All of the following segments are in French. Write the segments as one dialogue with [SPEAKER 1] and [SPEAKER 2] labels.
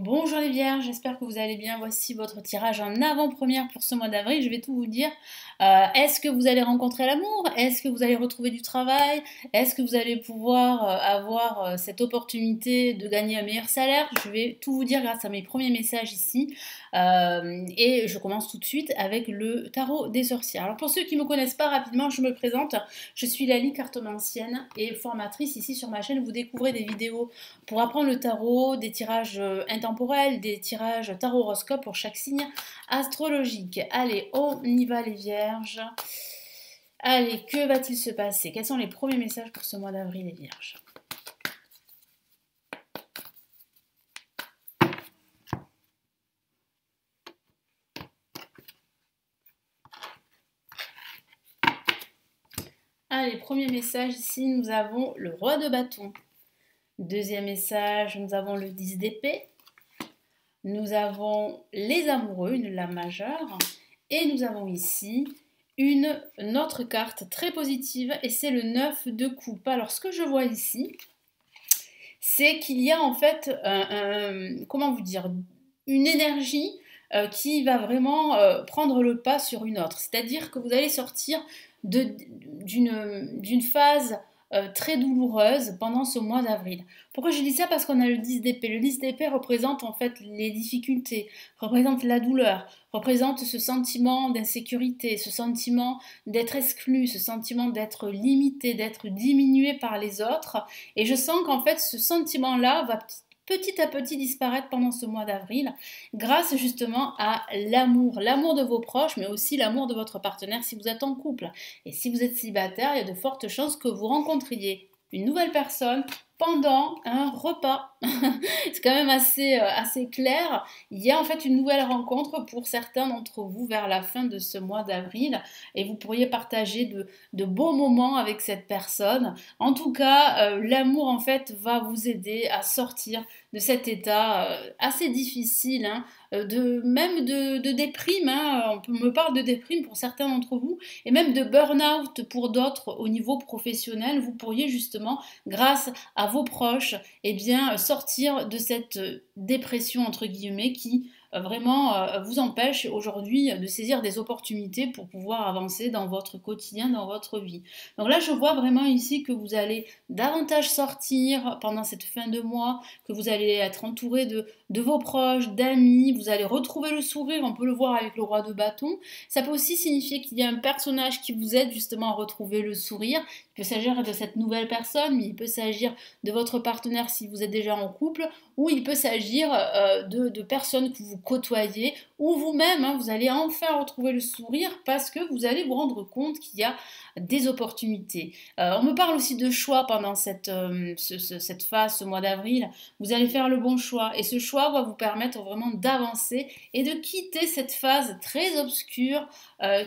[SPEAKER 1] Bonjour les vierges, j'espère que vous allez bien. Voici votre tirage en avant-première pour ce mois d'avril. Je vais tout vous dire. Est-ce que vous allez rencontrer l'amour? Est-ce que vous allez retrouver du travail? Est-ce que vous allez pouvoir avoir cette opportunité de gagner un meilleur salaire? Je vais tout vous dire grâce à mes premiers messages ici. Et je commence tout de suite avec le tarot des sorcières. Alors pour ceux qui ne me connaissent pas rapidement, je me présente. Je suis Lali, cartomancienne et formatrice ici sur ma chaîne. Vous découvrez des vidéos pour apprendre le tarot, des tirages intemporels, des tirages tarot-horoscope pour chaque signe astrologique. Allez, on y va les vierges. Allez, que va-t-il se passer? Quels sont les premiers messages pour ce mois d'avril les vierges? Allez, premier message ici, nous avons le roi de bâton. Deuxième message, nous avons le 10 d'épée. Nous avons les amoureux, une lame majeure. Et nous avons ici une autre carte très positive et c'est le 9 de coupe. Alors ce que je vois ici, c'est qu'il y a en fait, comment vous dire, une énergie qui va vraiment prendre le pas sur une autre. C'est-à-dire que vous allez sortir d'une phase très douloureuse pendant ce mois d'avril. Pourquoi je dis ça? Parce qu'on a le 10 d'épée. Le 10 d'épée représente en fait les difficultés, représente la douleur, représente ce sentiment d'insécurité, ce sentiment d'être exclu, ce sentiment d'être limité, d'être diminué par les autres. Et je sens qu'en fait ce sentiment-là va petit à petit disparaître pendant ce mois d'avril grâce justement à l'amour de vos proches, mais aussi l'amour de votre partenaire si vous êtes en couple. Et si vous êtes célibataire, il y a de fortes chances que vous rencontriez une nouvelle personne pendant un repas. C'est quand même assez clair. Il y a en fait une nouvelle rencontre pour certains d'entre vous vers la fin de ce mois d'avril et vous pourriez partager de beaux moments avec cette personne. En tout cas, l'amour en fait va vous aider à sortir de cet état assez difficile, hein, même de déprime. Hein, on me parle de déprime pour certains d'entre vous et même de burn-out pour d'autres au niveau professionnel. Vous pourriez justement, grâce à vos proches, eh bien, sortir de cette dépression entre guillemets qui vraiment vous empêche aujourd'hui de saisir des opportunités pour pouvoir avancer dans votre quotidien, dans votre vie. Donc là, je vois vraiment ici que vous allez davantage sortir pendant cette fin de mois, que vous allez être entouré de vos proches, d'amis, vous allez retrouver le sourire, on peut le voir avec le roi de bâton. Ça peut aussi signifier qu'il y a un personnage qui vous aide justement à retrouver le sourire. Il peut s'agir de cette nouvelle personne, mais il peut s'agir de votre partenaire si vous êtes déjà en couple, ou il peut s'agir de personnes que vous côtoyez, ou vous-même, hein, vous allez enfin retrouver le sourire parce que vous allez vous rendre compte qu'il y a des opportunités. On me parle aussi de choix pendant cette phase, ce mois d'avril. Vous allez faire le bon choix et ce choix va vous permettre vraiment d'avancer et de quitter cette phase très obscure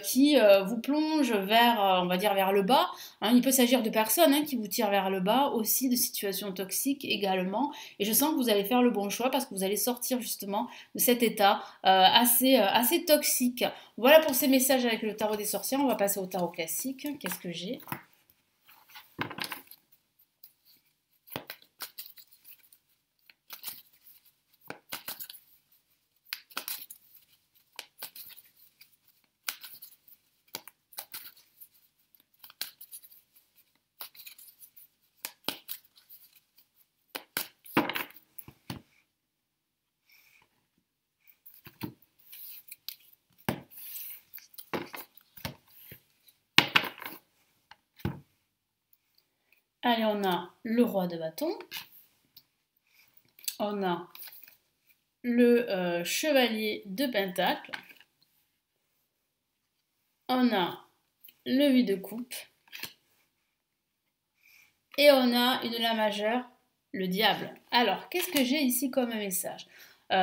[SPEAKER 1] qui vous plonge vers, on va dire, vers le bas. Hein, il peut s'agir de personnes qui vous tirent vers le bas, aussi de situations toxiques également. Et je sens que vous allez faire le bon choix parce que vous allez sortir justement de cet état assez toxique. Voilà pour ces messages avec le tarot des sorcières. On va passer au tarot classique. Qu'est-ce que j'ai? Allez, on a le roi de bâton. On a le chevalier de pentacle. On a le 8 de coupe. Et on a une la majeure, le diable. Alors, qu'est-ce que j'ai ici comme message?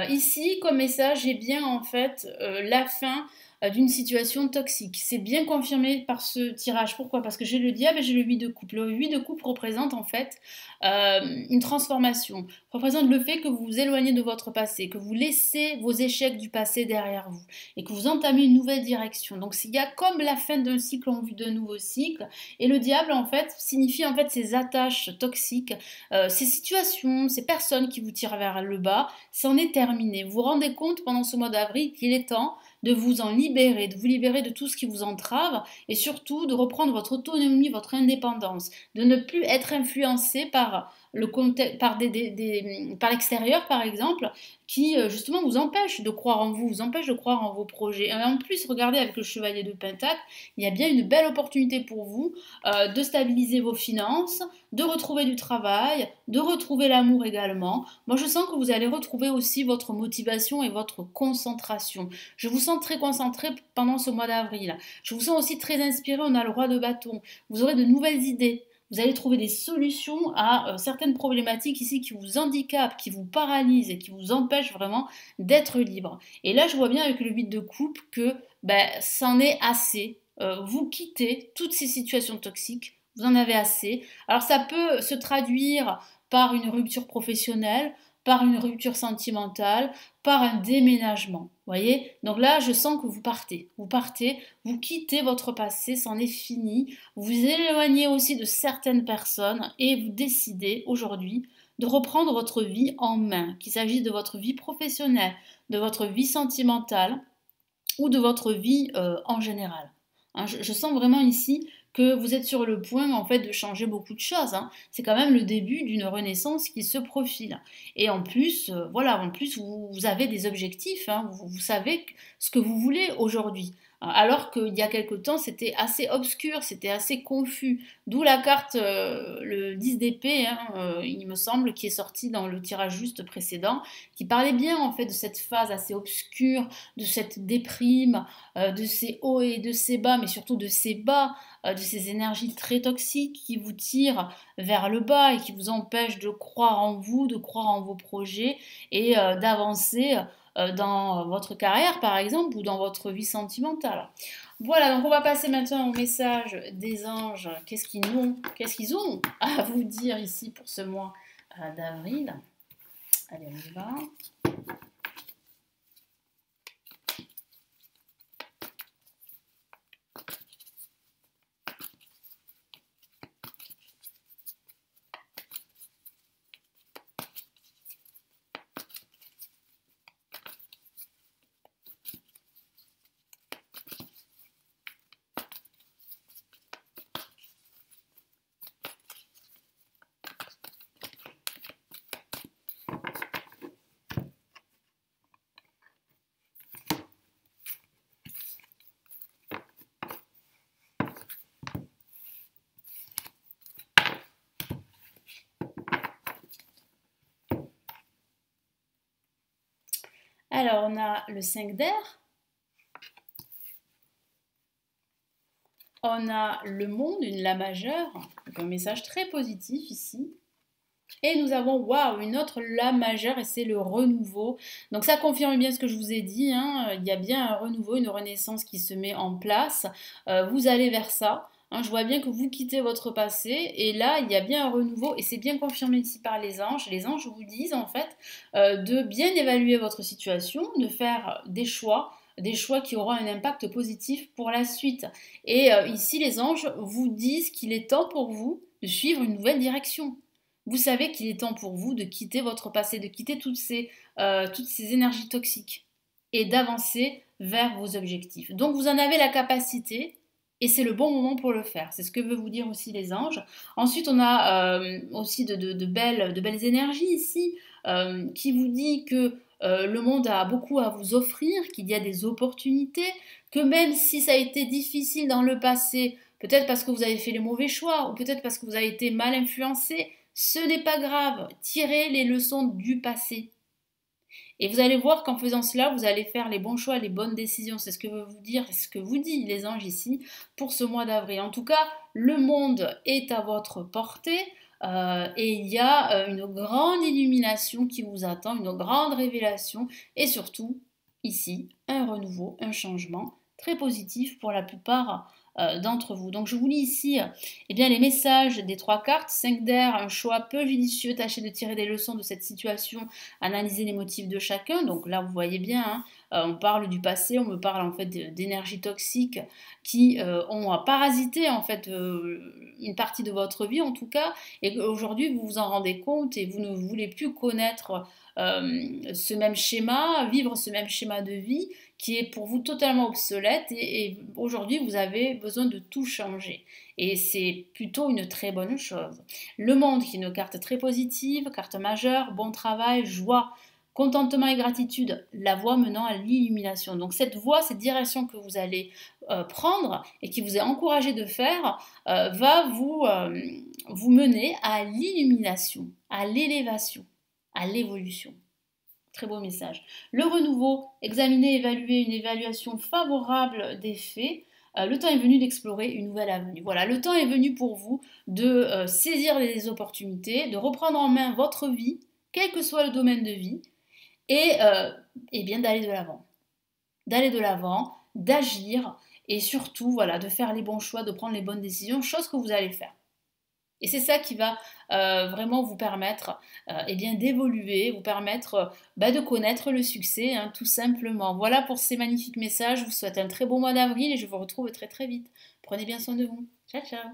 [SPEAKER 1] Ici, comme message, j'ai bien en fait la fin d'une situation toxique. C'est bien confirmé par ce tirage. Pourquoi? Parce que j'ai le diable et j'ai le 8 de coupe. Le 8 de coupe représente en fait une transformation, représente le fait que vous vous éloignez de votre passé, que vous laissez vos échecs du passé derrière vous et que vous entamez une nouvelle direction. Donc il y a comme la fin d'un cycle en vue d'un nouveau cycle. Et le diable en fait signifie en fait ces attaches toxiques, ces situations, ces personnes qui vous tirent vers le bas. C'en est terminé. Vous vous rendez compte pendant ce mois d'avril qu'il est temps de vous en libérer, de vous libérer de tout ce qui vous entrave et surtout de reprendre votre autonomie, votre indépendance, de ne plus être influencé par le contexte, par l'extérieur par exemple, qui justement vous empêche de croire en vous, vous empêche de croire en vos projets. Et en plus, regardez avec le chevalier de Pentacle, il y a bien une belle opportunité pour vous de stabiliser vos finances, de retrouver du travail, de retrouver l'amour également. Moi, je sens que vous allez retrouver aussi votre motivation et votre concentration. Je vous sens très concentré pendant ce mois d'avril. Je vous sens aussi très inspiré, on a le roi de bâton. Vous aurez de nouvelles idées. Vous allez trouver des solutions à certaines problématiques ici qui vous handicapent, qui vous paralysent et qui vous empêchent vraiment d'être libre. Et là, je vois bien avec le 8 de coupe que c'en est assez. Vous quittez toutes ces situations toxiques, vous en avez assez. Alors ça peut se traduire par une rupture professionnelle, par une rupture sentimentale, par un déménagement. Voyez? Donc là, je sens que vous partez, vous quittez votre passé, c'en est fini. Vous vous éloignez aussi de certaines personnes et vous décidez aujourd'hui de reprendre votre vie en main, qu'il s'agisse de votre vie professionnelle, de votre vie sentimentale ou de votre vie en général. Hein, je sens vraiment ici que vous êtes sur le point en fait de changer beaucoup de choses. Hein. C'est quand même le début d'une renaissance qui se profile. Et en plus, voilà, en plus vous avez des objectifs. Hein. Vous savez ce que vous voulez aujourd'hui. Alors qu'il y a quelque temps, c'était assez obscur, c'était assez confus. D'où la carte, le 10 d'épée, hein, il me semble, qui est sortie dans le tirage juste précédent, qui parlait bien en fait de cette phase assez obscure, de cette déprime, de ces hauts et de ces bas, mais surtout de ces bas, de ces énergies très toxiques qui vous tirent vers le bas et qui vous empêchent de croire en vous, de croire en vos projets et d'avancer dans votre carrière par exemple ou dans votre vie sentimentale. Voilà, donc on va passer maintenant au message des anges. Qu'est-ce qu'ils ont à vous dire ici pour ce mois d'avril? Allez, on y va. Alors, on a le 5 d'air, on a le monde, une La majeure, donc un message très positif ici. Et nous avons, waouh, une autre La majeure et c'est le renouveau. Donc ça confirme bien ce que je vous ai dit, hein. Il y a bien un renouveau, une renaissance qui se met en place. Vous allez vers ça. Hein, je vois bien que vous quittez votre passé et là il y a bien un renouveau et c'est bien confirmé ici par les anges. Les anges vous disent en fait de bien évaluer votre situation, de faire des choix qui auront un impact positif pour la suite. Et ici les anges vous disent qu'il est temps pour vous de suivre une nouvelle direction. Vous savez qu'il est temps pour vous de quitter votre passé, de quitter toutes ces énergies toxiques et d'avancer vers vos objectifs. Donc vous en avez la capacité et c'est le bon moment pour le faire. C'est ce que veut vous dire aussi les anges. Ensuite, on a aussi de belles énergies ici qui vous dit que le monde a beaucoup à vous offrir, qu'il y a des opportunités, que même si ça a été difficile dans le passé, peut-être parce que vous avez fait les mauvais choix ou peut-être parce que vous avez été mal influencé, ce n'est pas grave, tirez les leçons du passé. Et vous allez voir qu'en faisant cela, vous allez faire les bons choix, les bonnes décisions. C'est ce que veut vous dire, c'est ce que vous dit les anges ici pour ce mois d'avril. En tout cas, le monde est à votre portée et il y a une grande illumination qui vous attend, une grande révélation et surtout, ici, un renouveau, un changement très positif pour la plupart d'entre vous. Donc je vous lis ici eh bien, les messages des trois cartes. 5 d'air, un choix peu judicieux, tâchez de tirer des leçons de cette situation, analysez les motifs de chacun. Donc là, vous voyez bien, hein, on parle du passé, on me parle en fait d'énergie toxique qui ont parasité en fait une partie de votre vie en tout cas, et aujourd'hui vous vous en rendez compte et vous ne voulez plus connaître ce même schéma, vivre ce même schéma de vie qui est pour vous totalement obsolète et aujourd'hui vous avez besoin de tout changer. Et c'est plutôt une très bonne chose. Le monde qui est une carte très positive, carte majeure, bon travail, joie, contentement et gratitude, la voie menant à l'illumination. Donc cette voie, cette direction que vous allez prendre et qui vous est encouragé de faire va vous mener à l'illumination, à l'élévation, à l'évolution. Très beau message. Le renouveau, examiner, évaluer une évaluation favorable des faits. Le temps est venu d'explorer une nouvelle avenue. Voilà, le temps est venu pour vous de saisir les opportunités, de reprendre en main votre vie, quel que soit le domaine de vie, et bien d'aller de l'avant. D'aller de l'avant, d'agir et surtout voilà, de faire les bons choix, de prendre les bonnes décisions, chose que vous allez faire. Et c'est ça qui va vraiment vous permettre eh bien, d'évoluer, vous permettre de connaître le succès, hein, tout simplement. Voilà pour ces magnifiques messages. Je vous souhaite un très beau mois d'avril et je vous retrouve très très vite. Prenez bien soin de vous. Ciao, ciao.